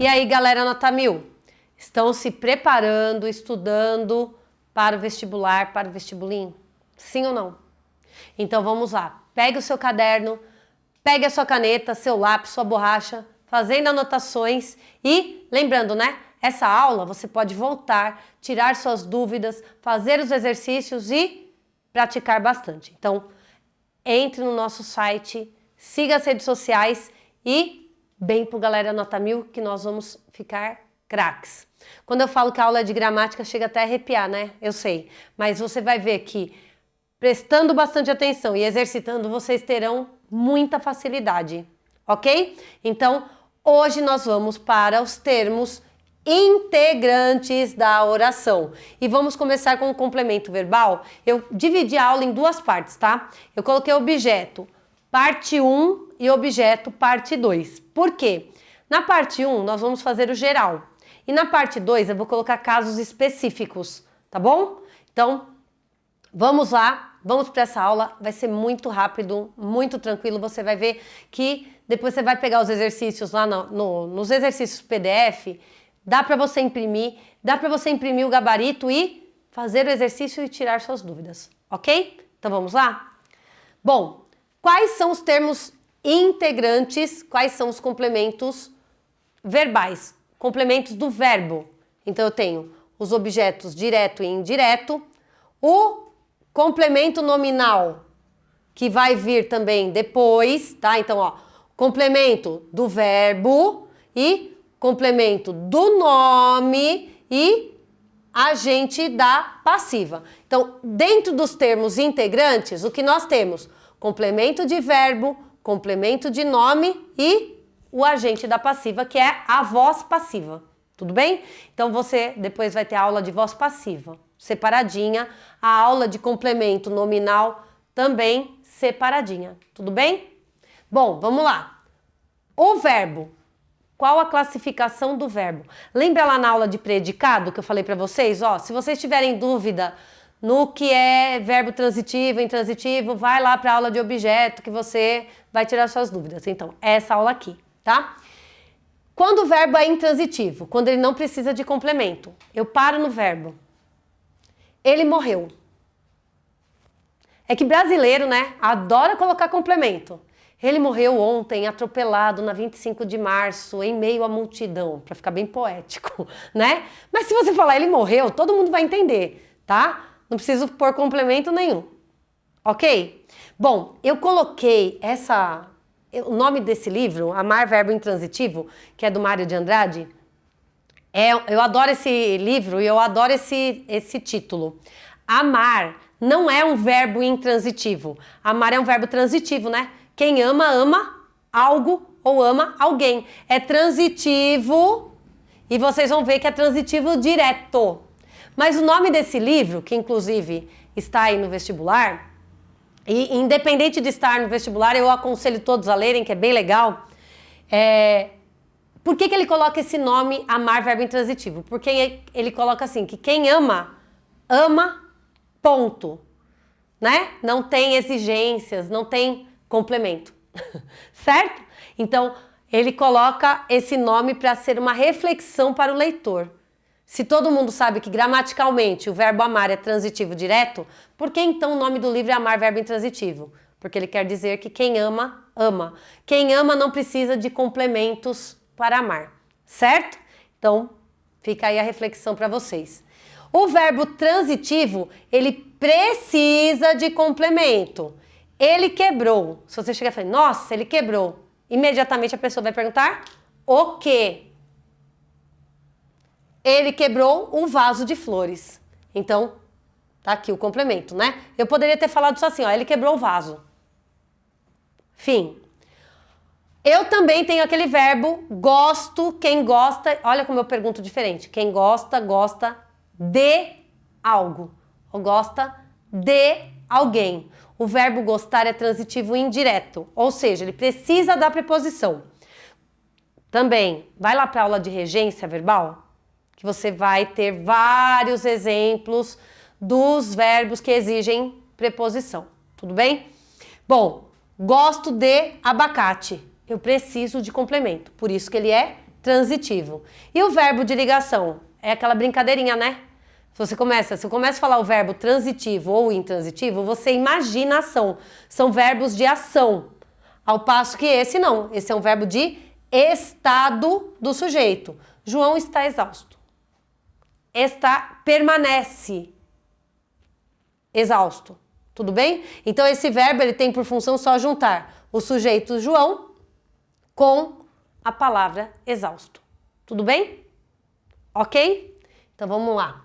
E aí, galera nota 1000, estão se preparando, estudando para o vestibular, para o vestibulinho? Sim ou não? Então vamos lá, pegue o seu caderno, pegue a sua caneta, seu lápis, sua borracha, fazendo anotações e lembrando, né? Essa aula você pode voltar, tirar suas dúvidas, fazer os exercícios e praticar bastante. Então, entre no nosso site, siga as redes sociais e bem pro galera nota 1000 que nós vamos ficar craques. Quando eu falo que a aula é de gramática, chega até a arrepiar, né? Eu sei, mas você vai ver que prestando bastante atenção e exercitando, vocês terão muita facilidade, ok? Então, hoje nós vamos para os termos integrantes da oração. E vamos começar com o complemento verbal. Eu dividi a aula em duas partes, tá? Eu coloquei objeto parte 1 e objeto parte 2. Por quê? Na parte 1 nós vamos fazer o geral. E na parte 2 eu vou colocar casos específicos, tá bom? Então, vamos lá, vamos para essa aula. Vai ser muito rápido, muito tranquilo. Você vai ver que depois você vai pegar os exercícios lá nos exercícios PDF. Dá para você imprimir o gabarito e fazer o exercício e tirar suas dúvidas, ok? Então vamos lá? Bom, quais são os termos integrantes, quais são os complementos verbais? Complementos do verbo. Então eu tenho os objetos direto e indireto, o complemento nominal, que vai vir também depois, tá? Então, ó, complemento do verbo e complemento do nome e agente da passiva. Então, dentro dos termos integrantes, o que nós temos? Complemento de verbo, complemento de nome e o agente da passiva, que é a voz passiva. Tudo bem? Então, você depois vai ter a aula de voz passiva separadinha, a aula de complemento nominal também separadinha. Tudo bem? Bom, vamos lá. O verbo. Qual a classificação do verbo? Lembra lá na aula de predicado que eu falei para vocês? Ó, se vocês tiverem dúvida no que é verbo transitivo, intransitivo, vai lá para a aula de objeto que você vai tirar suas dúvidas. Então, essa aula aqui, tá? Quando o verbo é intransitivo, quando ele não precisa de complemento, eu paro no verbo. Ele morreu. É que brasileiro, né, adora colocar complemento. Ele morreu ontem, atropelado na 25 de março, em meio à multidão, para ficar bem poético, né? Mas se você falar ele morreu, todo mundo vai entender, tá? Não preciso pôr complemento nenhum, ok? Bom, eu coloquei o nome desse livro, Amar Verbo Intransitivo, que é do Mário de Andrade. Eu adoro esse livro e eu adoro esse título. Amar não é um verbo intransitivo. Amar é um verbo transitivo, né? Quem ama, ama algo ou ama alguém. É transitivo e vocês vão ver que é transitivo direto. Mas o nome desse livro, que inclusive está aí no vestibular, e independente de estar no vestibular, eu aconselho todos a lerem, que é bem legal. Por que ele coloca esse nome, amar verbo intransitivo? Porque ele coloca assim, que quem ama, ama, ponto. Né? Não tem exigências, não tem complemento, certo? Então, ele coloca esse nome para ser uma reflexão para o leitor. Se todo mundo sabe que gramaticalmente o verbo amar é transitivo direto, por que então o nome do livro é amar verbo intransitivo? Porque ele quer dizer que quem ama, ama. Quem ama não precisa de complementos para amar, certo? Então, fica aí a reflexão para vocês. O verbo transitivo, ele precisa de complemento. Ele quebrou. Se você chegar e falar, nossa, ele quebrou. Imediatamente a pessoa vai perguntar o quê? Ele quebrou um vaso de flores. Então, tá aqui o complemento, né? Eu poderia ter falado só assim, ó, ele quebrou o vaso. Fim. Eu também tenho aquele verbo gosto, quem gosta, olha como eu pergunto diferente. Quem gosta, gosta de algo. Ou gosta de alguém. O verbo gostar é transitivo indireto, ou seja, ele precisa da preposição. Também, vai lá para a aula de regência verbal, que você vai ter vários exemplos dos verbos que exigem preposição, tudo bem? Bom, gosto de abacate, eu preciso de complemento, por isso que ele é transitivo. E o verbo de ligação? É aquela brincadeirinha, né? Se eu começo a falar o verbo transitivo ou intransitivo, você imagina a ação. São verbos de ação. Ao passo que esse não. Esse é um verbo de estado do sujeito. João está exausto. Permanece exausto. Tudo bem? Então esse verbo ele tem por função só juntar o sujeito João com a palavra exausto. Tudo bem? Ok? Então vamos lá.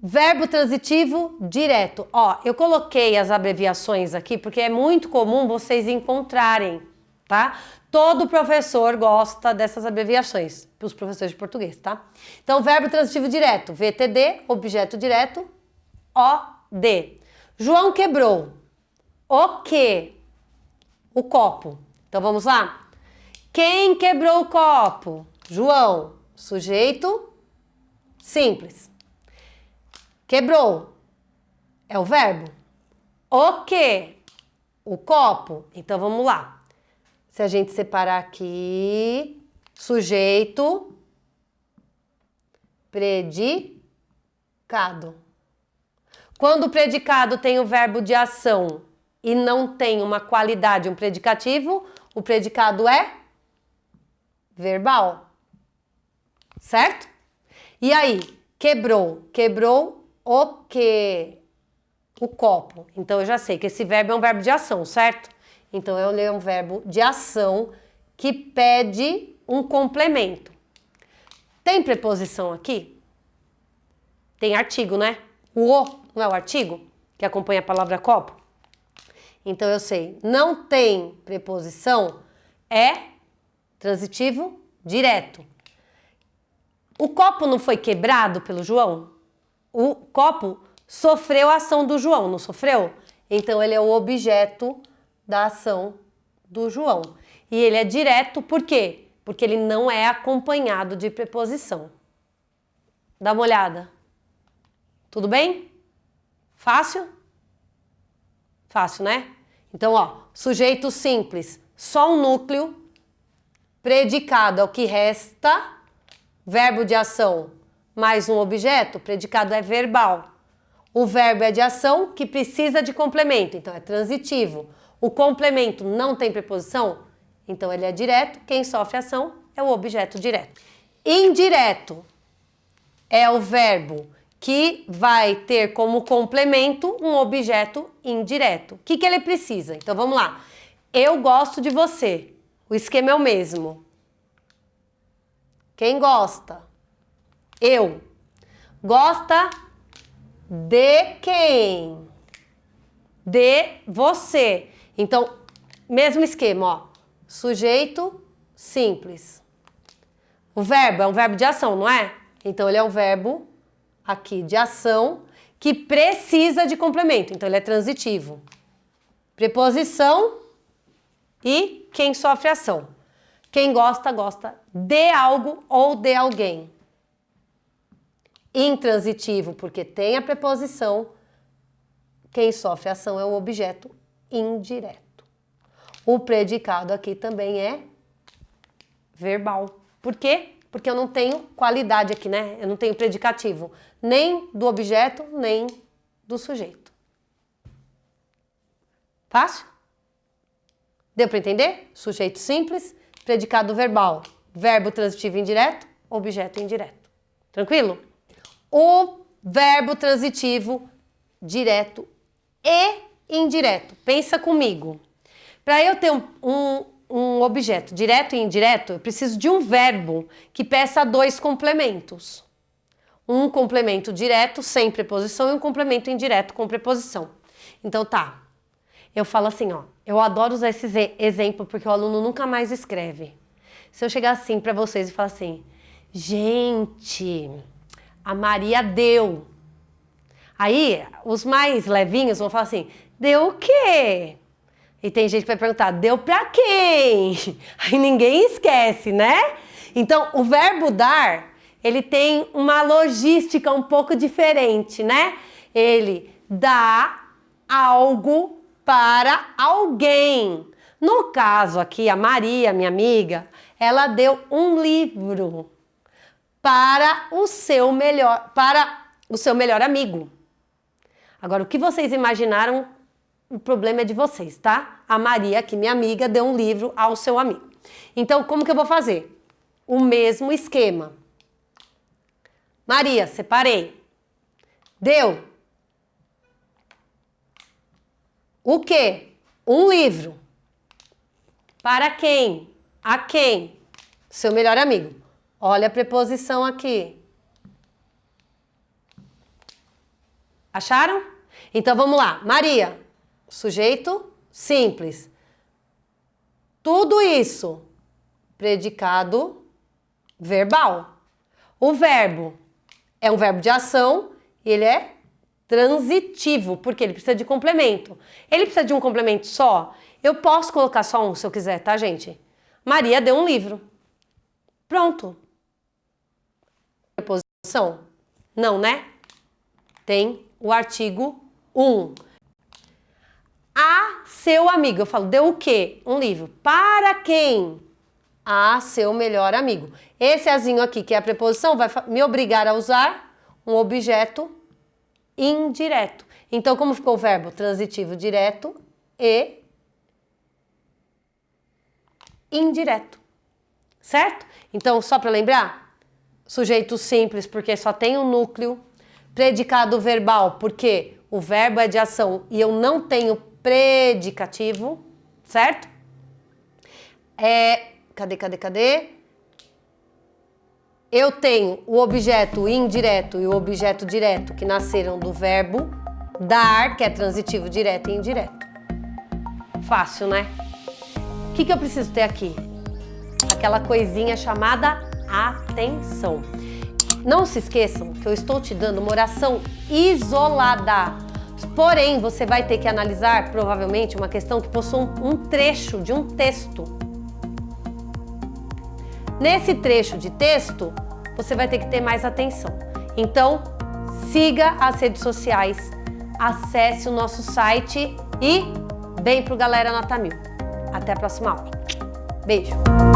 Verbo transitivo direto. Ó, eu coloquei as abreviações aqui porque é muito comum vocês encontrarem, tá? Todo professor gosta dessas abreviações, para os professores de português, tá? Então, verbo transitivo direto, VTD, objeto direto, OD. João quebrou. O quê? O copo. Então, vamos lá? Quem quebrou o copo? João. Sujeito simples. Quebrou. É o verbo. O quê? O copo. Então, vamos lá. Se a gente separar aqui, sujeito, predicado. Quando o predicado tem o verbo de ação e não tem uma qualidade, um predicativo, o predicado é verbal. Certo? E aí, quebrou. Quebrou o quê? O copo. Então, eu já sei que esse verbo é um verbo de ação, certo? Então, eu leio um verbo de ação que pede um complemento. Tem preposição aqui? Tem artigo, né? O não é o artigo que acompanha a palavra copo? Então, eu sei, não tem preposição, é transitivo direto. O copo não foi quebrado pelo João? O copo sofreu a ação do João, não sofreu? Então, ele é o objeto da ação do João. E ele é direto, por quê? Porque ele não é acompanhado de preposição. Dá uma olhada. Tudo bem? Fácil? Fácil, né? Então, ó, sujeito simples, só um núcleo, predicado é o que resta, verbo de ação mais um objeto, predicado é verbal. O verbo é de ação que precisa de complemento, então é transitivo. O complemento não tem preposição, então ele é direto. Quem sofre ação é o objeto direto. Indireto é o verbo que vai ter como complemento um objeto indireto. O que ele precisa? Então vamos lá. Eu gosto de você. O esquema é o mesmo. Quem gosta? Eu. Gosta de quem? De você. Então, mesmo esquema, ó. Sujeito simples. O verbo é um verbo de ação, não é? Então, ele é um verbo aqui de ação que precisa de complemento. Então, ele é transitivo. Preposição e quem sofre ação. Quem gosta, gosta de algo ou de alguém. Intransitivo, porque tem a preposição. Quem sofre ação é o objeto indireto. O predicado aqui também é verbal. Por quê? Porque eu não tenho qualidade aqui, né? Eu não tenho predicativo, nem do objeto, nem do sujeito. Fácil? Deu para entender? Sujeito simples, predicado verbal, verbo transitivo indireto, objeto indireto. Tranquilo? O verbo transitivo direto e indireto. Pensa comigo. Para eu ter um objeto direto e indireto, eu preciso de um verbo que peça dois complementos. Um complemento direto sem preposição e um complemento indireto com preposição. Então tá, eu falo assim, ó, eu adoro usar esse exemplo porque o aluno nunca mais escreve. Se eu chegar assim para vocês e falar assim, gente, a Maria deu. Aí, os mais levinhos vão falar assim, deu o quê? E tem gente que vai perguntar, deu pra quem? Aí ninguém esquece, né? Então, o verbo dar, ele tem uma logística um pouco diferente, né? Ele dá algo para alguém. No caso aqui, a Maria, minha amiga, Ela deu um livro para o seu melhor amigo. Agora, o que vocês imaginaram, o problema é de vocês, tá? A Maria, aqui, minha amiga, deu um livro ao seu amigo. Então, como que eu vou fazer? O mesmo esquema. Maria, separei. Deu. O quê? Um livro. Para quem? A quem? Seu melhor amigo. Olha a preposição aqui. Acharam? Então vamos lá. Maria, sujeito simples. Tudo isso, predicado verbal. O verbo é um verbo de ação e ele é transitivo, porque ele precisa de complemento. Ele precisa de um complemento só? Eu posso colocar só um se eu quiser, tá, gente? Maria deu um livro. Pronto. Preposição? Não, né? Tem o artigo 1. A seu amigo. Eu falo, deu o quê? Um livro. Para quem? A seu melhor amigo. Esse azinho aqui, que é a preposição, vai me obrigar a usar um objeto indireto. Então, como ficou o verbo transitivo direto e indireto. Certo? Então, só para lembrar, sujeito simples, porque só tem um núcleo. Predicado verbal, porque o verbo é de ação e eu não tenho predicativo, certo? Cadê? Eu tenho o objeto indireto e o objeto direto que nasceram do verbo dar, que é transitivo direto e indireto. Fácil, né? O que eu preciso ter aqui? Aquela coisinha chamada atenção. Não se esqueçam que eu estou te dando uma oração isolada. Porém, você vai ter que analisar, provavelmente, uma questão que possui um trecho de um texto. Nesse trecho de texto, você vai ter que ter mais atenção. Então, siga as redes sociais, acesse o nosso site e vem pro Galera Nota 1000. Até a próxima aula. Beijo!